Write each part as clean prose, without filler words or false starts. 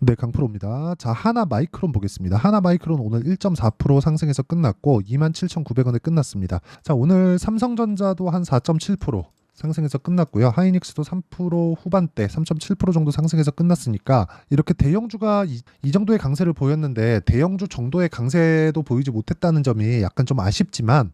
네, 강프로입니다. 자, 하나마이크론 보겠습니다. 하나마이크론 오늘 1.4% 상승해서 끝났고 27,900원에 끝났습니다. 자, 오늘 삼성전자도 한 4.7% 상승해서 끝났고요. 하이닉스도 3% 후반대, 3.7% 정도 상승해서 끝났으니까 이렇게 대형주가 이 정도의 강세를 보였는데 대형주 정도의 강세도 보이지 못했다는 점이 약간 좀 아쉽지만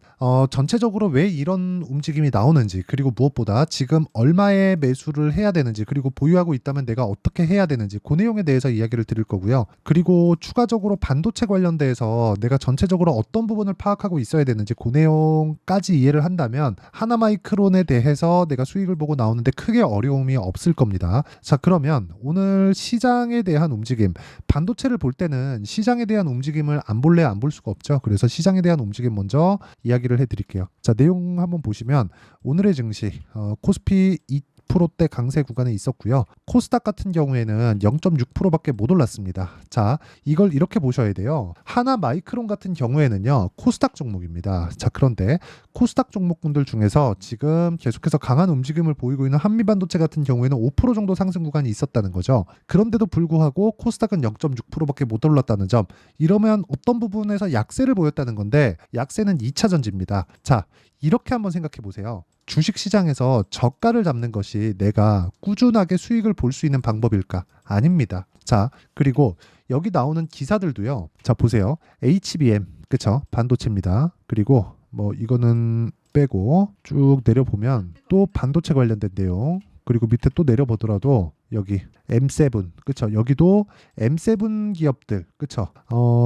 전체적으로 왜 이런 움직임이 나오는지, 그리고 무엇보다 지금 얼마의 매수를 해야 되는지, 그리고 보유하고 있다면 내가 어떻게 해야 되는지, 그 내용에 대해서 이야기를 드릴 거고요. 그리고 추가적으로 반도체 관련돼서 내가 전체적으로 어떤 부분을 파악하고 있어야 되는지, 그 내용까지 이해를 한다면 하나마이크론에 대해서 내가 수익을 보고 나오는데 크게 어려움이 없을 겁니다. 자, 그러면 오늘 시장에 대한 움직임, 반도체를 볼 때는 시장에 대한 움직임을 안 볼래 안 볼 수가 없죠. 그래서 시장에 대한 움직임 먼저 이야기를 해드릴게요. 자, 내용 한번 보시면 오늘의 증시 코스피 2%대 강세 구간에 있었고요. 코스닥 같은 경우에는 0.6%밖에 못 올랐습니다. 자, 이걸 이렇게 보셔야 돼요. 하나마이크론 같은 경우에는요, 코스닥 종목입니다. 자, 그런데 코스닥 종목군들 중에서 지금 계속해서 강한 움직임을 보이고 있는 한미반도체 같은 경우에는 5% 정도 상승 구간이 있었다는 거죠. 그런데도 불구하고 코스닥은 0.6%밖에 못 올랐다는 점, 이러면 어떤 부분에서 약세를 보였다는 건데, 약세는 2차 전지입니다. 자, 이렇게 한번 생각해 보세요. 주식시장에서 저가를 잡는 것이 내가 꾸준하게 수익을 볼 수 있는 방법일까? 아닙니다. 자, 그리고 여기 나오는 기사들도요. 자, 보세요. HBM, 그쵸? 반도체입니다. 그리고 뭐 이거는 빼고 쭉 내려보면 또 반도체 관련된 내용, 그리고 밑에 또 내려보더라도 여기 M7, 그쵸? 여기도 M7 기업들, 그쵸?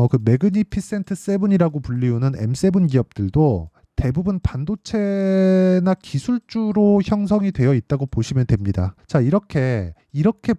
그 매그니피센트 7이라고 불리우는 M7 기업들도 대부분 반도체나 기술주로 형성이 되어 있다고 보시면 됩니다. 자, 이렇게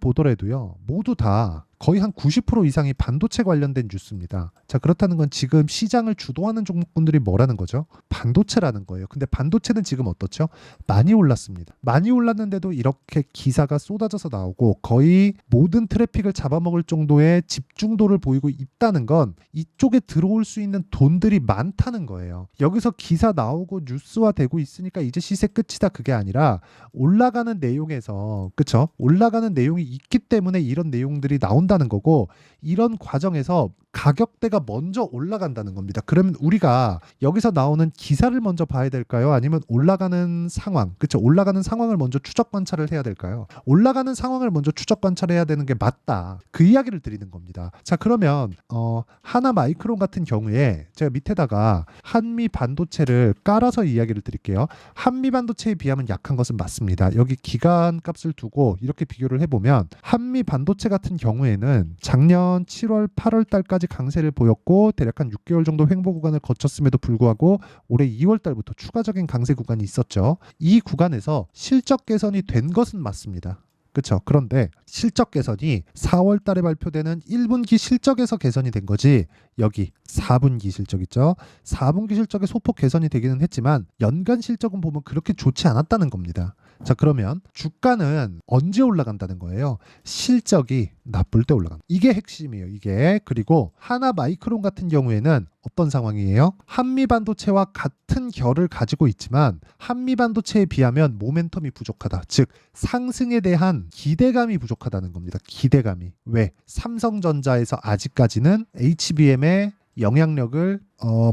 보더라도요, 모두 다 거의 한 90% 이상이 반도체 관련된 뉴스입니다. 자, 그렇다는 건 지금 시장을 주도하는 종목군들이 뭐라는 거죠? 반도체라는 거예요. 근데 반도체는 지금 어떻죠? 많이 올랐습니다. 많이 올랐는데도 이렇게 기사가 쏟아져서 나오고 거의 모든 트래픽을 잡아먹을 정도의 집중도를 보이고 있다는 건 이쪽에 들어올 수 있는 돈들이 많다는 거예요. 여기서 기사 나오고 뉴스화 되고 있으니까 이제 시세 끝이다, 그게 아니라 올라가는 내용에서, 그쵸? 올라가는 내용이 있기 때문에 이런 내용들이 나온다는 거고, 이런 과정에서 가격대가 먼저 올라간다는 겁니다. 그러면 우리가 여기서 나오는 기사를 먼저 봐야 될까요? 아니면 올라가는 상황, 그쵸? 올라가는 상황을 먼저 추적 관찰을 해야 될까요? 올라가는 상황을 먼저 추적 관찰해야 되는 게 맞다, 그 이야기를 드리는 겁니다. 자, 그러면 하나마이크론 같은 경우에 제가 밑에다가 한미 반도체를 깔아서 이야기를 드릴게요. 한미 반도체에 비하면 약한 것은 맞습니다. 여기 기간 값을 두고 이렇게 비교를 해보면 한미 반도체 같은 경우에는 작년 7월, 8월 달까지 강세를 보였고 대략 한 6개월 정도 횡보 구간을 거쳤음에도 불구하고 올해 2월 달부터 추가적인 강세 구간이 있었죠. 이 구간에서 실적 개선이 된 것은 맞습니다. 그렇죠. 그런데 실적 개선이 4월 달에 발표되는 1분기 실적에서 개선이 된 거지, 여기 4분기 실적 있죠. 4분기 실적에 소폭 개선이 되기는 했지만 연간 실적은 보면 그렇게 좋지 않았다는 겁니다. 자, 그러면 주가는 언제 올라간다는 거예요? 실적이 나쁠 때 올라간다. 이게 핵심이에요, 이게. 그리고 하나마이크론 같은 경우에는 어떤 상황이에요? 한미반도체와 같은 결을 가지고 있지만 한미반도체에 비하면 모멘텀이 부족하다. 즉, 상승에 대한 기대감이 부족하다는 겁니다. 기대감이. 왜? 삼성전자에서 아직까지는 HBM의 영향력을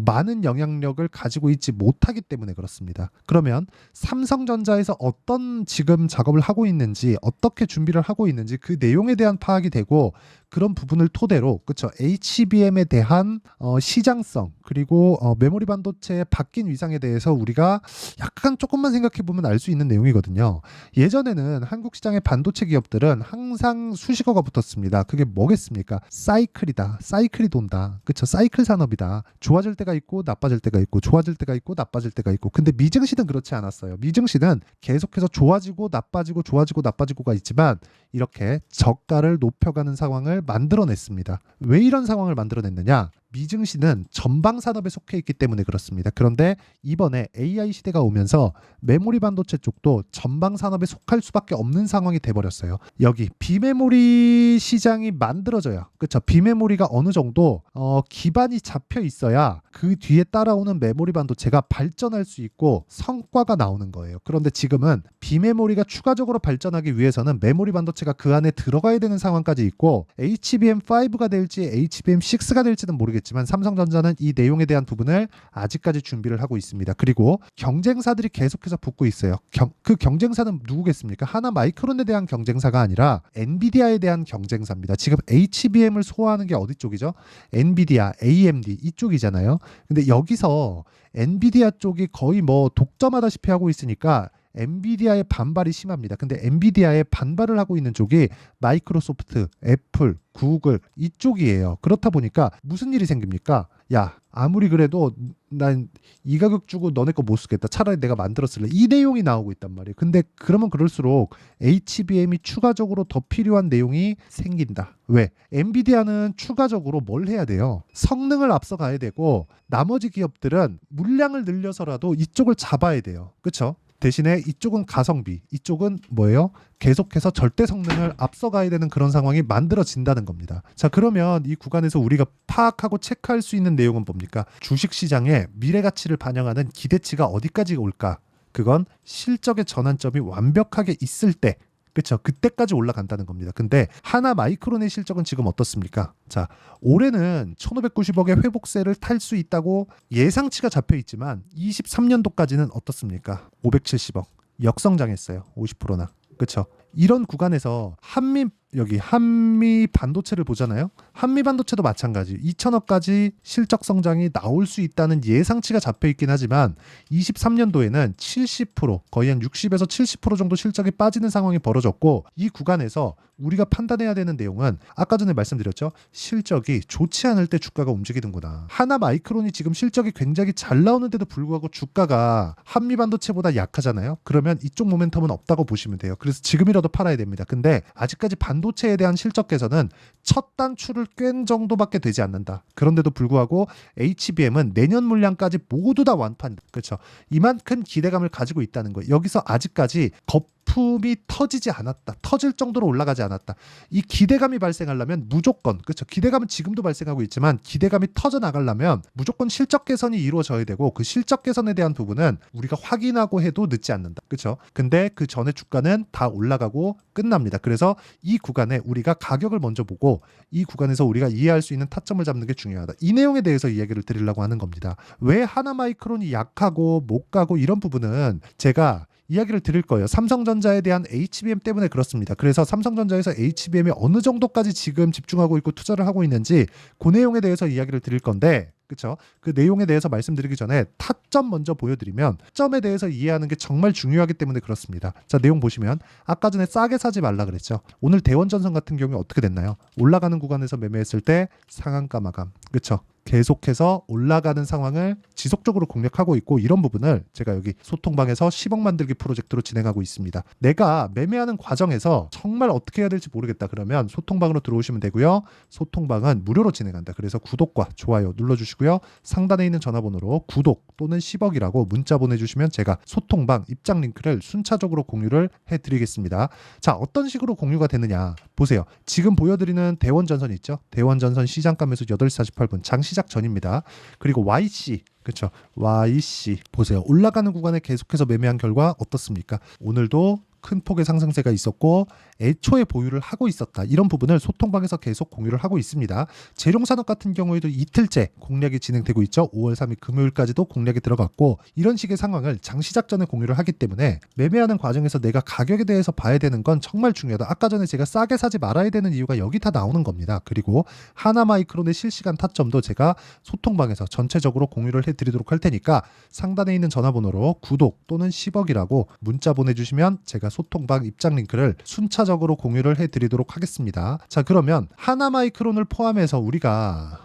많은 영향력을 가지고 있지 못하기 때문에 그렇습니다. 그러면 삼성전자에서 어떤 지금 작업을 하고 있는지, 어떻게 준비를 하고 있는지 그 내용에 대한 파악이 되고, 그런 부분을 토대로, 그쵸, HBM에 대한 시장성, 그리고 메모리 반도체의 바뀐 위상에 대해서 우리가 약간 조금만 생각해 보면 알 수 있는 내용이거든요. 예전에는 한국 시장의 반도체 기업들은 항상 수식어가 붙었습니다. 그게 뭐겠습니까? 사이클이다. 사이클이 돈다. 그쵸, 사이클 산업이다. 좋아질 때가 있고 나빠질 때가 있고, 좋아질 때가 있고 나빠질 때가 있고. 근데 미증시는 그렇지 않았어요. 미증시는 계속해서 좋아지고 나빠지고 좋아지고 나빠지고가 있지만 이렇게 저가를 높여가는 상황을 만들어냈습니다. 왜 이런 상황을 만들어냈느냐? 미증시는 전방 산업에 속해 있기 때문에 그렇습니다. 그런데 이번에 AI 시대가 오면서 메모리 반도체 쪽도 전방 산업에 속할 수밖에 없는 상황이 돼버렸어요. 여기 비메모리 시장이 만들어져요. 그렇죠? 비메모리가 어느 정도 기반이 잡혀 있어야 그 뒤에 따라오는 메모리 반도체가 발전할 수 있고 성과가 나오는 거예요. 그런데 지금은 비메모리가 추가적으로 발전하기 위해서는 메모리 반도체가 그 안에 들어가야 되는 상황까지 있고 HBM5가 될지 HBM6가 될지는 모르겠지만 삼성전자는 이 내용에 대한 부분을 아직까지 준비를 하고 있습니다. 그리고 경쟁사들이 계속해서 붙고 있어요. 그 경쟁사는 누구겠습니까? 하나 마이크론에 대한 경쟁사가 아니라 엔비디아에 대한 경쟁사입니다. 지금 HBM을 소화하는 게 어디 쪽이죠? 엔비디아, AMD 이쪽이잖아요. 근데 여기서 엔비디아 쪽이 거의 뭐 독점하다시피 하고 있으니까 엔비디아의 반발이 심합니다. 근데 엔비디아의 반발을 하고 있는 쪽이 마이크로소프트, 애플, 구글 이쪽이에요. 그렇다 보니까 무슨 일이 생깁니까? 야, 아무리 그래도 난 이 가격 주고 너네 거 못 쓰겠다. 차라리 내가 만들었을래. 이 내용이 나오고 있단 말이에요. 근데 그러면 그럴수록 HBM이 추가적으로 더 필요한 내용이 생긴다. 왜? 엔비디아는 추가적으로 뭘 해야 돼요? 성능을 앞서가야 되고 나머지 기업들은 물량을 늘려서라도 이쪽을 잡아야 돼요. 그렇죠? 대신에 이쪽은 가성비, 이쪽은 뭐예요? 계속해서 절대 성능을 앞서가야 되는 그런 상황이 만들어진다는 겁니다. 자, 그러면 이 구간에서 우리가 파악하고 체크할 수 있는 내용은 뭡니까? 주식시장의 미래 가치를 반영하는 기대치가 어디까지 올까? 그건 실적의 전환점이 완벽하게 있을 때, 그렇죠? 그때까지 올라간다는 겁니다. 근데 하나 마이크론의 실적은 지금 어떻습니까? 자, 올해는 1590억의 회복세를 탈 수 있다고 예상치가 잡혀 있지만 23년도까지는 어떻습니까? 570억. 역성장했어요. 50%나. 그렇죠? 이런 구간에서 한미 반도체를 보잖아요. 한미 반도체도 마찬가지. 2천억까지 실적 성장이 나올 수 있다는 예상치가 잡혀 있긴 하지만 23년도에는 70% 거의 한 60에서 70% 정도 실적이 빠지는 상황이 벌어졌고 이 구간에서 우리가 판단해야 되는 내용은 아까 전에 말씀드렸죠. 실적이 좋지 않을 때 주가가 움직이는구나. 하나 마이크론이 지금 실적이 굉장히 잘 나오는데도 불구하고 주가가 한미 반도체보다 약하잖아요. 그러면 이쪽 모멘텀은 없다고 보시면 돼요. 그래서 지금이라도 팔아야 됩니다. 근데 아직까지 반도체에 대한 실적 개선은 첫 단추를 꿰는 정도밖에 되지 않는다. 그런데도 불구하고 HBM은 내년 물량까지 모두 다 완판. 그렇죠. 이만큼 기대감을 가지고 있다는 거예요. 여기서 아직까지 거품이 터지지 않았다. 터질 정도로 올라가지 않았다. 이 기대감이 발생하려면 무조건, 그렇죠. 기대감은 지금도 발생하고 있지만 기대감이 터져 나가려면 무조건 실적 개선이 이루어져야 되고 그 실적 개선에 대한 부분은 우리가 확인하고 해도 늦지 않는다. 그렇죠. 근데 그 전에 주가는 다 올라가고 끝납니다. 그래서 이 구간에 우리가 가격을 먼저 보고 이 구간에서 우리가 이해할 수 있는 타점을 잡는 게 중요하다. 이 내용에 대해서 이야기를 드리려고 하는 겁니다. 왜 하나마이크론이 약하고 못 가고 이런 부분은 제가 이야기를 드릴 거예요. 삼성전자에 대한 HBM 때문에 그렇습니다. 그래서 삼성전자에서 HBM이 어느 정도까지 지금 집중하고 있고 투자를 하고 있는지 그 내용에 대해서 이야기를 드릴 건데 그렇죠? 그 내용에 대해서 말씀드리기 전에 타점 먼저 보여드리면 타점에 대해서 이해하는 게 정말 중요하기 때문에 그렇습니다. 자, 내용 보시면 아까 전에 싸게 사지 말라 그랬죠. 오늘 대원전선 같은 경우에 어떻게 됐나요? 올라가는 구간에서 매매했을 때 상한가 마감. 그렇죠? 계속해서 올라가는 상황을 지속적으로 공략하고 있고 이런 부분을 제가 여기 소통방에서 10억 만들기 프로젝트로 진행하고 있습니다. 내가 매매하는 과정에서 정말 어떻게 해야 될지 모르겠다 그러면 소통방으로 들어오시면 되고요. 소통방은 무료로 진행한다. 그래서 구독과 좋아요 눌러주시고요. 상단에 있는 전화번호로 구독 또는 10억이라고 문자 보내주시면 제가 소통방 입장 링크를 순차적으로 공유를 해드리겠습니다. 자, 어떤 식으로 공유가 되느냐 보세요. 지금 보여드리는 대원전선 있죠? 대원전선 시장가 매수 8시 48분 장시작 전입니다. 그리고 YC 그렇죠. YC 보세요. 올라가는 구간에 계속해서 매매한 결과 어떻습니까? 오늘도 큰 폭의 상승세가 있었고 애초에 보유를 하고 있었다. 이런 부분을 소통방에서 계속 공유를 하고 있습니다. 재룡산업 같은 경우에도 이틀째 공략이 진행되고 있죠. 5월 3일 금요일까지도 공략이 들어갔고 이런 식의 상황을 장시작 전에 공유를 하기 때문에 매매하는 과정에서 내가 가격에 대해서 봐야 되는 건 정말 중요하다. 아까 전에 제가 싸게 사지 말아야 되는 이유가 여기 다 나오는 겁니다. 그리고 하나마이크론의 실시간 타점도 제가 소통방에서 전체적으로 공유를 해드리도록 할 테니까 상단에 있는 전화번호로 구독 또는 10억이라고 문자 보내주시면 제가 소통방 입장 링크를 순차적으로 공유를 해드리도록 하겠습니다. 자, 그러면 하나마이크론을 포함해서 우리가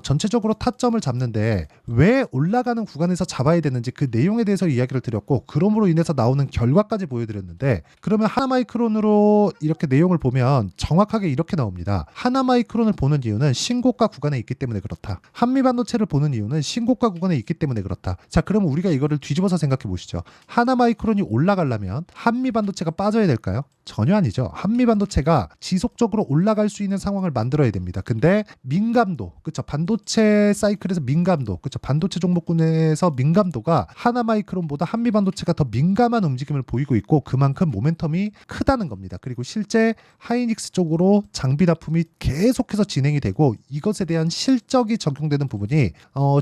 전체적으로 타점을 잡는데 왜 올라가는 구간에서 잡아야 되는지 그 내용에 대해서 이야기를 드렸고, 그럼으로 인해서 나오는 결과까지 보여드렸는데, 그러면 하나마이크론으로 이렇게 내용을 보면 정확하게 이렇게 나옵니다. 하나마이크론을 보는 이유는 신고가 구간에 있기 때문에 그렇다. 한미반도체를 보는 이유는 신고가 구간에 있기 때문에 그렇다. 자, 그러면 우리가 이거를 뒤집어서 생각해 보시죠. 하나마이크론이 올라가려면 한미반도체가 빠져야 될까요? 전혀 아니죠. 한미반도체가 지속적으로 올라갈 수 있는 상황을 만들어야 됩니다. 근데 민감도, 그쵸? 반도체 사이클에서 민감도, 그쵸? 반도체 종목군에서 민감도가 하나마이크론보다 한미반도체가 더 민감한 움직임을 보이고 있고, 그만큼 모멘텀이 크다는 겁니다. 그리고 실제 하이닉스 쪽으로 장비 납품이 계속해서 진행이 되고, 이것에 대한 실적이 적용되는 부분이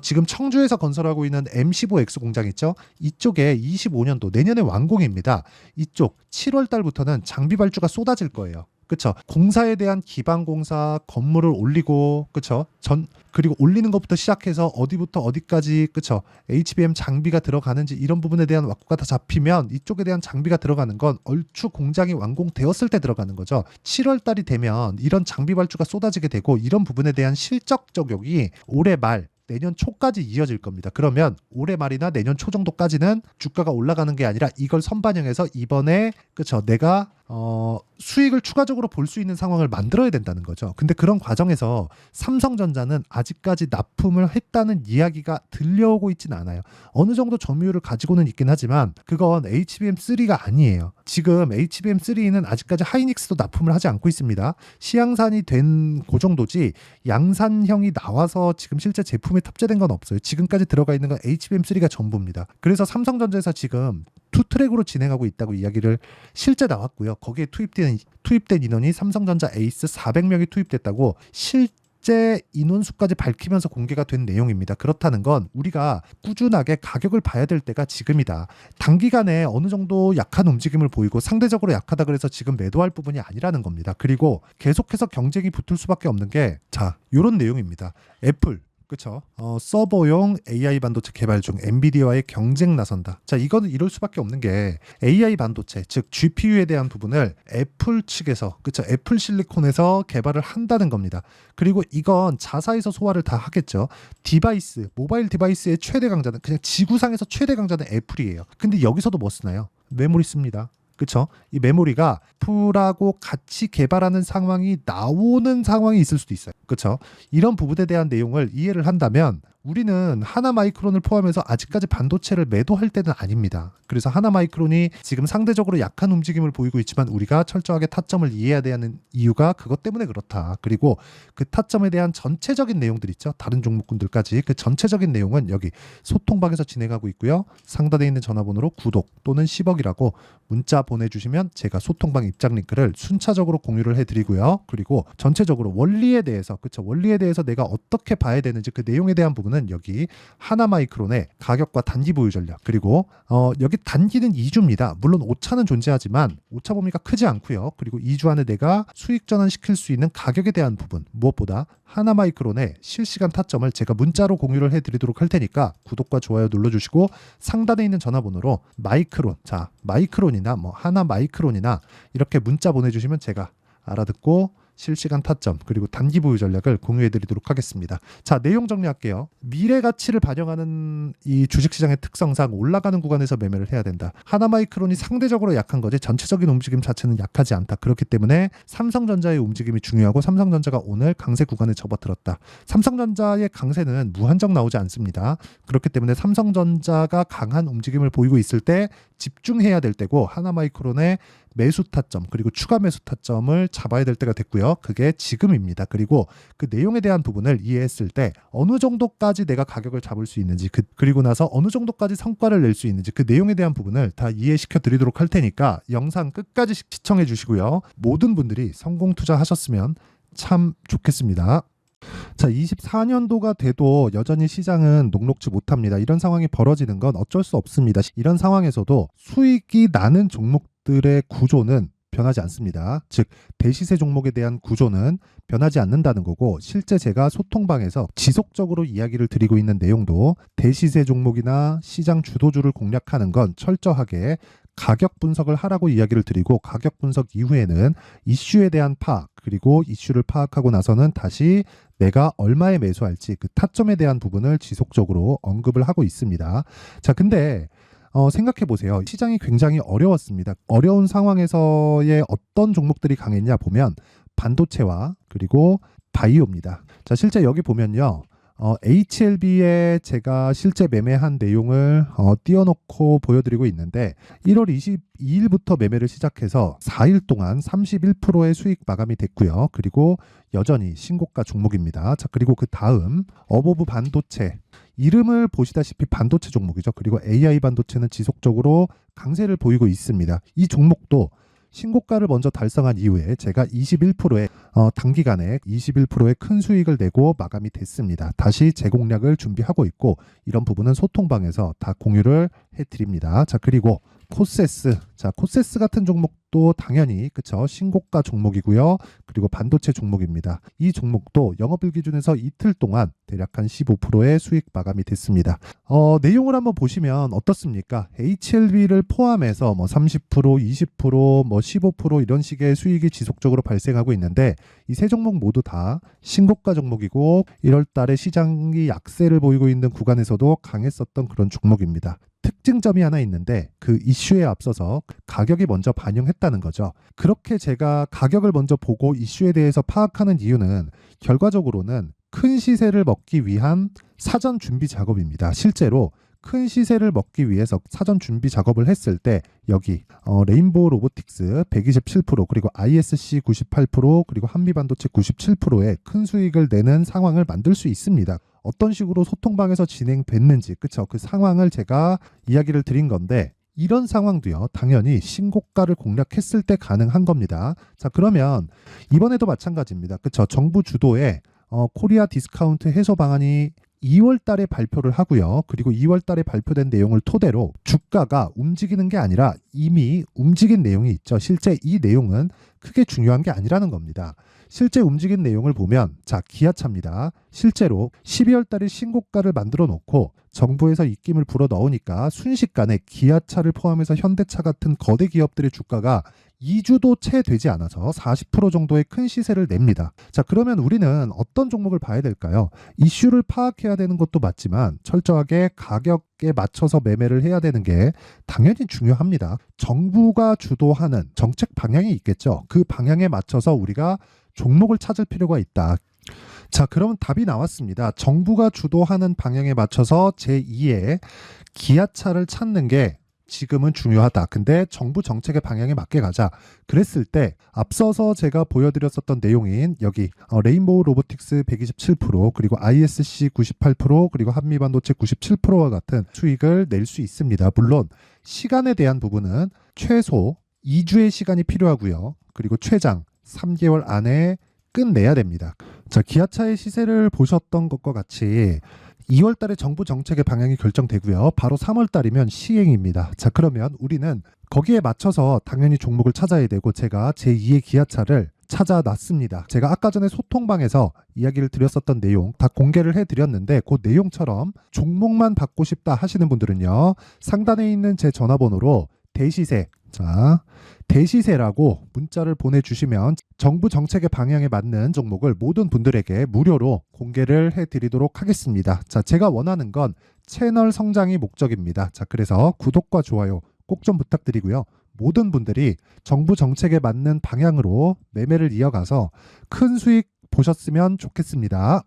지금 청주에서 건설하고 있는 M15X 공장 있죠? 이쪽에 25년도 내년에 완공입니다. 이쪽 7월 달부터는 장비 발주가 쏟아질 거예요. 그쵸? 공사에 대한 기반 공사, 건물을 올리고, 그쵸? 그리고 올리는 것부터 시작해서 어디부터 어디까지, 그쵸? HBM 장비가 들어가는지 이런 부분에 대한 왁구가 다 잡히면 이쪽에 대한 장비가 들어가는 건 얼추 공장이 완공되었을 때 들어가는 거죠. 7월 달이 되면 이런 장비 발주가 쏟아지게 되고, 이런 부분에 대한 실적 적용이 올해 말 내년 초까지 이어질 겁니다. 그러면 올해 말이나 내년 초 정도까지는 주가가 올라가는 게 아니라 이걸 선반영해서 이번에, 그쵸, 내가 수익을 추가적으로 볼 수 있는 상황을 만들어야 된다는 거죠. 근데 그런 과정에서 삼성전자는 아직까지 납품을 했다는 이야기가 들려오고 있진 않아요. 어느 정도 점유율을 가지고는 있긴 하지만 그건 HBM3가 아니에요. 지금 HBM3는 아직까지 하이닉스도 납품을 하지 않고 있습니다. 시향산이 된 그 정도지 양산형이 나와서 지금 실제 제품에 탑재된 건 없어요. 지금까지 들어가 있는 건 HBM3가 전부입니다. 그래서 삼성전자에서 지금 투 트랙으로 진행하고 있다고 이야기를 실제 나왔고요. 거기에 투입된 인원이 삼성전자 에이스 400명이 투입됐다고 실제 인원수까지 밝히면서 공개가 된 내용입니다. 그렇다는 건 우리가 꾸준하게 가격을 봐야 될 때가 지금이다. 단기간에 어느 정도 약한 움직임을 보이고 상대적으로 약하다 그래서 지금 매도할 부분이 아니라는 겁니다. 그리고 계속해서 경쟁이 붙을 수밖에 없는 게, 자, 이런 내용입니다. 애플, 그쵸? 서버용 AI 반도체 개발 중 엔비디아와의 경쟁 나선다. 자, 이거는 이럴 수밖에 없는 게 AI 반도체, 즉 GPU에 대한 부분을 애플 측에서, 그쵸? 애플 실리콘에서 개발을 한다는 겁니다. 그리고 이건 자사에서 소화를 다 하겠죠. 디바이스, 모바일 디바이스의 최대 강자는, 그냥 지구상에서 최대 강자는 애플이에요. 근데 여기서도 뭐 쓰나요? 메모리 씁니다. 그쵸? 이 메모리가 애플하고 같이 개발하는 상황이 나오는 상황이 있을 수도 있어요. 그쵸? 이런 부분에 대한 내용을 이해를 한다면 우리는 하나마이크론을 포함해서 아직까지 반도체를 매도할 때는 아닙니다. 그래서 하나마이크론이 지금 상대적으로 약한 움직임을 보이고 있지만 우리가 철저하게 타점을 이해해야 되는 이유가 그것 때문에 그렇다. 그리고 그 타점에 대한 전체적인 내용들 있죠. 다른 종목군들까지 그 전체적인 내용은 여기 소통방에서 진행하고 있고요. 상단에 있는 전화번호로 구독 또는 10억이라고 문자 보내주시면 제가 소통방 입장 링크를 순차적으로 공유를 해드리고요. 그리고 전체적으로 원리에 대해서, 그쵸? 원리에 대해서 내가 어떻게 봐야 되는지 그 내용에 대한 부분은 여기 하나마이크론의 가격과 단기 보유 전략, 그리고 여기 단기는 2주입니다. 물론 오차는 존재하지만 오차 범위가 크지 않고요. 그리고 2주 안에 내가 수익 전환시킬 수 있는 가격에 대한 부분, 무엇보다 하나마이크론의 실시간 타점을 제가 문자로 공유를 해드리도록 할 테니까 구독과 좋아요 눌러주시고 상단에 있는 전화번호로 마이크론, 자, 마이크론이나 뭐 하나마이크론이나 이렇게 문자 보내주시면 제가 알아듣고 실시간 타점 그리고 단기 보유 전략을 공유해드리도록 하겠습니다. 자, 내용 정리할게요. 미래 가치를 반영하는 이 주식시장의 특성상 올라가는 구간에서 매매를 해야 된다. 하나마이크론이 상대적으로 약한 거지 전체적인 움직임 자체는 약하지 않다. 그렇기 때문에 삼성전자의 움직임이 중요하고 삼성전자가 오늘 강세 구간에 접어들었다. 삼성전자의 강세는 무한정 나오지 않습니다. 그렇기 때문에 삼성전자가 강한 움직임을 보이고 있을 때 집중해야 될 때고 하나마이크론의 매수 타점 그리고 추가 매수 타점을 잡아야 될 때가 됐고요. 그게 지금입니다. 그리고 그 내용에 대한 부분을 이해했을 때 어느 정도까지 내가 가격을 잡을 수 있는지 그리고 나서 어느 정도까지 성과를 낼 수 있는지 그 내용에 대한 부분을 다 이해시켜 드리도록 할 테니까 영상 끝까지 시청해 주시고요. 모든 분들이 성공 투자하셨으면 참 좋겠습니다. 자, 24년도가 돼도 여전히 시장은 녹록지 못합니다. 이런 상황이 벌어지는 건 어쩔 수 없습니다. 이런 상황에서도 수익이 나는 종목들의 구조는 변하지 않습니다. 즉 대시세 종목에 대한 구조는 변하지 않는다는 거고, 실제 제가 소통방에서 지속적으로 이야기를 드리고 있는 내용도 대시세 종목이나 시장 주도주를 공략하는 건 철저하게 가격 분석을 하라고 이야기를 드리고 가격 분석 이후에는 이슈에 대한 파악 그리고 이슈를 파악하고 나서는 다시 내가 얼마에 매수할지 그 타점에 대한 부분을 지속적으로 언급을 하고 있습니다. 자, 근데 생각해 보세요. 시장이 굉장히 어려웠습니다. 어려운 상황에서의 어떤 종목들이 강했냐 보면 반도체와 그리고 바이오입니다. 자, 실제 여기 보면요. HLB에 제가 실제 매매한 내용을 띄워놓고 보여드리고 있는데 1월 22일부터 매매를 시작해서 4일 동안 31%의 수익 마감이 됐고요. 그리고 여전히 신고가 종목입니다. 자, 그리고 그 다음 어보브 반도체 이름을 보시다시피 반도체 종목이죠. 그리고 AI 반도체는 지속적으로 강세를 보이고 있습니다. 이 종목도 신고가를 먼저 달성한 이후에 제가 21%의 단기간에 21%의 큰 수익을 내고 마감이 됐습니다. 다시 재공략을 준비하고 있고 이런 부분은 소통방에서 다 공유를 해드립니다. 자, 그리고 코세스. 자, 코세스 같은 종목도 당연히 그쵸 신고가 종목이고요. 그리고 반도체 종목입니다. 이 종목도 영업일 기준에서 이틀 동안 대략 한 15%의 수익 마감이 됐습니다. 내용을 한번 보시면 어떻습니까? HLB를 포함해서 뭐 30%, 20%, 뭐 15% 이런 식의 수익이 지속적으로 발생하고 있는데 이 세 종목 모두 다 신고가 종목이고 1월 달에 시장이 약세를 보이고 있는 구간에서도 강했었던 그런 종목입니다. 특징점이 하나 있는데 그 이슈에 앞서서 가격이 먼저 반영했다는 거죠. 그렇게 제가 가격을 먼저 보고 이슈에 대해서 파악하는 이유는 결과적으로는 큰 시세를 먹기 위한 사전 준비 작업입니다. 실제로 큰 시세를 먹기 위해서 사전 준비 작업을 했을 때 여기 레인보우 로보틱스 127% 그리고 ISC 98% 그리고 한미반도체 97%의 큰 수익을 내는 상황을 만들 수 있습니다. 어떤 식으로 소통방에서 진행됐는지 그쵸 그 상황을 제가 이야기를 드린 건데 이런 상황도요 당연히 신고가를 공략했을 때 가능한 겁니다. 자, 그러면 이번에도 마찬가지입니다. 그쵸 정부 주도의 코리아 디스카운트 해소 방안이 2월 달에 발표를 하고요. 그리고 2월 달에 발표된 내용을 토대로 주가가 움직이는 게 아니라 이미 움직인 내용이 있죠. 실제 이 내용은 크게 중요한 게 아니라는 겁니다. 실제 움직인 내용을 보면 자, 기아차입니다. 실제로 12월 달에 신고가를 만들어 놓고 정부에서 입김을 불어 넣으니까 순식간에 기아차를 포함해서 현대차 같은 거대 기업들의 주가가 2주도 채 되지 않아서 40% 정도의 큰 시세를 냅니다. 자, 그러면 우리는 어떤 종목을 봐야 될까요? 이슈를 파악해야 되는 것도 맞지만 철저하게 가격에 맞춰서 매매를 해야 되는 게 당연히 중요합니다. 정부가 주도하는 정책 방향이 있겠죠. 그 방향에 맞춰서 우리가 종목을 찾을 필요가 있다. 자, 그러면 답이 나왔습니다. 정부가 주도하는 방향에 맞춰서 제2의 기아차를 찾는 게 지금은 중요하다. 근데 정부 정책의 방향에 맞게 가자. 그랬을 때 앞서서 제가 보여드렸었던 내용인 여기 레인보우 로보틱스 127% 그리고 ISC 98% 그리고 한미반도체 97%와 같은 수익을 낼 수 있습니다. 물론 시간에 대한 부분은 최소 2주의 시간이 필요하고요. 그리고 최장 3개월 안에 끝내야 됩니다. 자, 기아차의 시세를 보셨던 것과 같이 2월 달에 정부 정책의 방향이 결정되고요. 바로 3월 달이면 시행입니다. 자, 그러면 우리는 거기에 맞춰서 당연히 종목을 찾아야 되고 제가 제2의 기아차를 찾아놨습니다. 제가 아까 전에 소통방에서 이야기를 드렸었던 내용 다 공개를 해드렸는데 그 내용처럼 종목만 받고 싶다 하시는 분들은요. 상단에 있는 제 전화번호로 대시세 자, 대시세라고 문자를 보내주시면 정부 정책의 방향에 맞는 종목을 모든 분들에게 무료로 공개를 해드리도록 하겠습니다. 자, 제가 원하는 건 채널 성장이 목적입니다. 자, 그래서 구독과 좋아요 꼭 좀 부탁드리고요. 모든 분들이 정부 정책에 맞는 방향으로 매매를 이어가서 큰 수익 보셨으면 좋겠습니다.